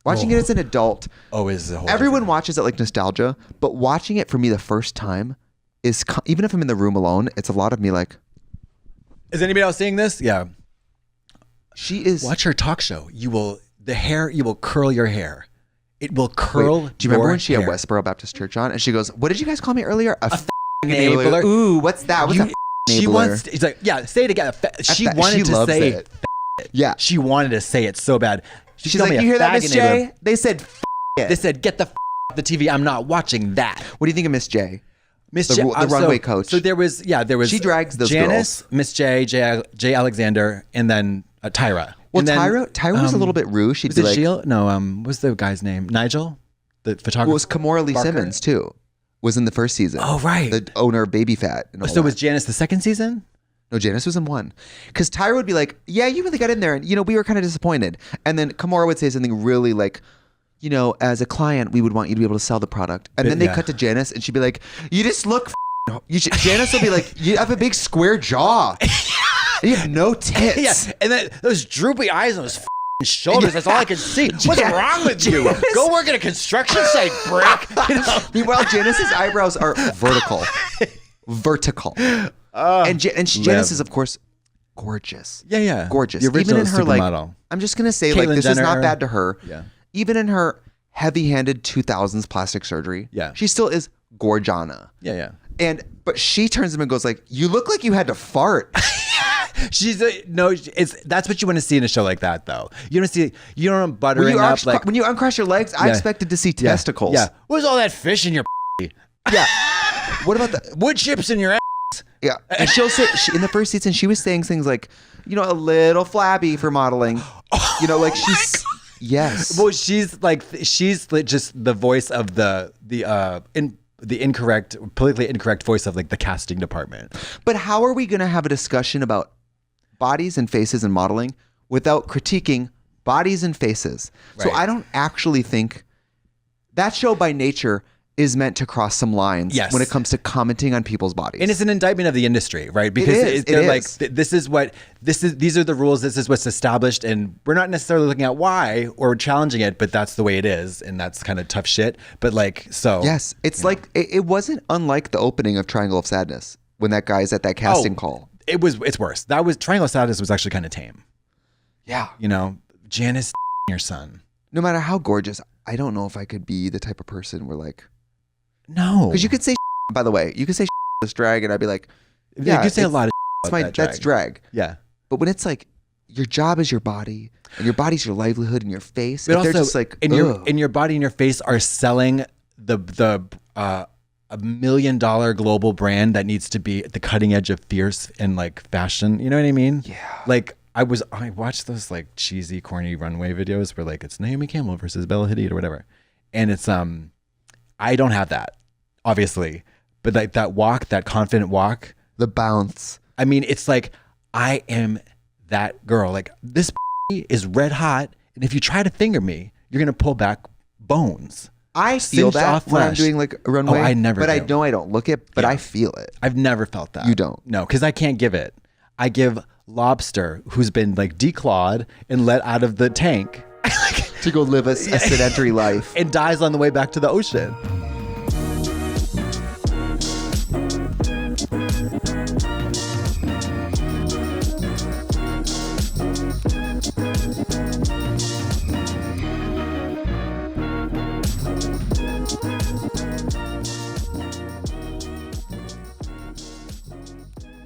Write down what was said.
Watching it as an adult. Is a whole everyone watches it like nostalgia, but watching it for me the first time is, even if I'm in the room alone, it's a lot of me like. Is anybody else seeing this? Yeah. She is. Watch her talk show. You will curl your hair. It will curl. Wait, do you remember when she had Westboro Baptist Church on and she goes, "What did you guys call me earlier? A enabler." Ooh, what's that? What's that? She wants. It's like, yeah, say it again. She wanted to say it. Yeah, she wanted to say it so bad. She's like, "You hear that, Miss J? They said it. They said get the off the TV. I'm not watching that." What do you think of Miss J? Miss J, the runway coach. So there was. She drags those Janice, girls. Miss J, J Alexander, and then Tyra. Well, Tyra was a little bit rude. She'd be like, Gilles? No, what's the guy's name? Nigel, the photographer. Well, it was Kimora Lee Simmons too. Was in the first season. Oh, right. The owner of Baby Fat. So was Janice the second season? No, Janice was in one. Because Tyra would be like, "Yeah, you really got in there, and we were kind of disappointed." And then Kimora would say something really like, "As a client, we would want you to be able to sell the product." And then they cut to Janice, and she'd be like, "You just look." Janice would be like, "You have a big square jaw. You have no tits." Yeah, and then those droopy eyes on those shoulders. That's all I can see. What's wrong with you? Go work at a construction site, brick. Meanwhile, Janice's eyebrows are vertical. And Janice is, of course, gorgeous. Yeah. Gorgeous. The original Even in her supermodel. I'm just gonna say, Caitlyn this Jenner, is not bad to her. Yeah. Even in her heavy-handed 2000s plastic surgery. Yeah. She still is gorgiana. Yeah. But she turns to him and goes like, "You look like you had to fart." That's what you want to see in a show like that, though. You don't want buttering up like when you uncross your legs. I expected to see testicles. Yeah. What's all that fish in your? Yeah. What about the wood chips in your ass? Yeah. And she'll say in the first season she was saying things like, a little flabby for modeling. Like she's yes. Well, she's just the voice of the incorrect, politically incorrect voice of like the casting department. But how are we going to have a discussion about bodies and faces and modeling without critiquing bodies and faces? Right. So I don't actually think that show by nature is meant to cross some lines when it comes to commenting on people's bodies. And it's an indictment of the industry, right? Because they're like, these are the rules, this is what's established, and we're not necessarily looking at why or challenging it, but that's the way it is, and that's kind of tough shit. But yes, it's like, it wasn't unlike the opening of Triangle of Sadness when that guy's at that casting call. It's worse. That was, Triangle of Sadness was actually kind of tame. Yeah. Janice your son. No matter how gorgeous, I don't know if I could be the type of person where like, no, because you could say, by the way, this drag, and I'd be like, yeah, you could say a lot of that's drag. Yeah. But when it's like your job is your body and your body's your livelihood and your face, but also, they're just like, in your body and your face are selling the $1 million global brand that needs to be at the cutting edge of fierce and like fashion. You know what I mean? Yeah. Like I watched those like cheesy, corny runway videos where like it's Naomi Campbell versus Bella Hadid or whatever, and it's I don't have that, obviously, but like that walk, that confident walk, the bounce. I mean, it's like I am that girl. Like this is red hot, and if you try to finger me, you're gonna pull back bones. I feel that when I'm doing like a runway. I never. But I know I don't look it, but I feel it. I've never felt that. You don't? No, because I can't give it. I give lobster who's been like declawed and let out of the tank to go live a sedentary life and dies on the way back to the ocean.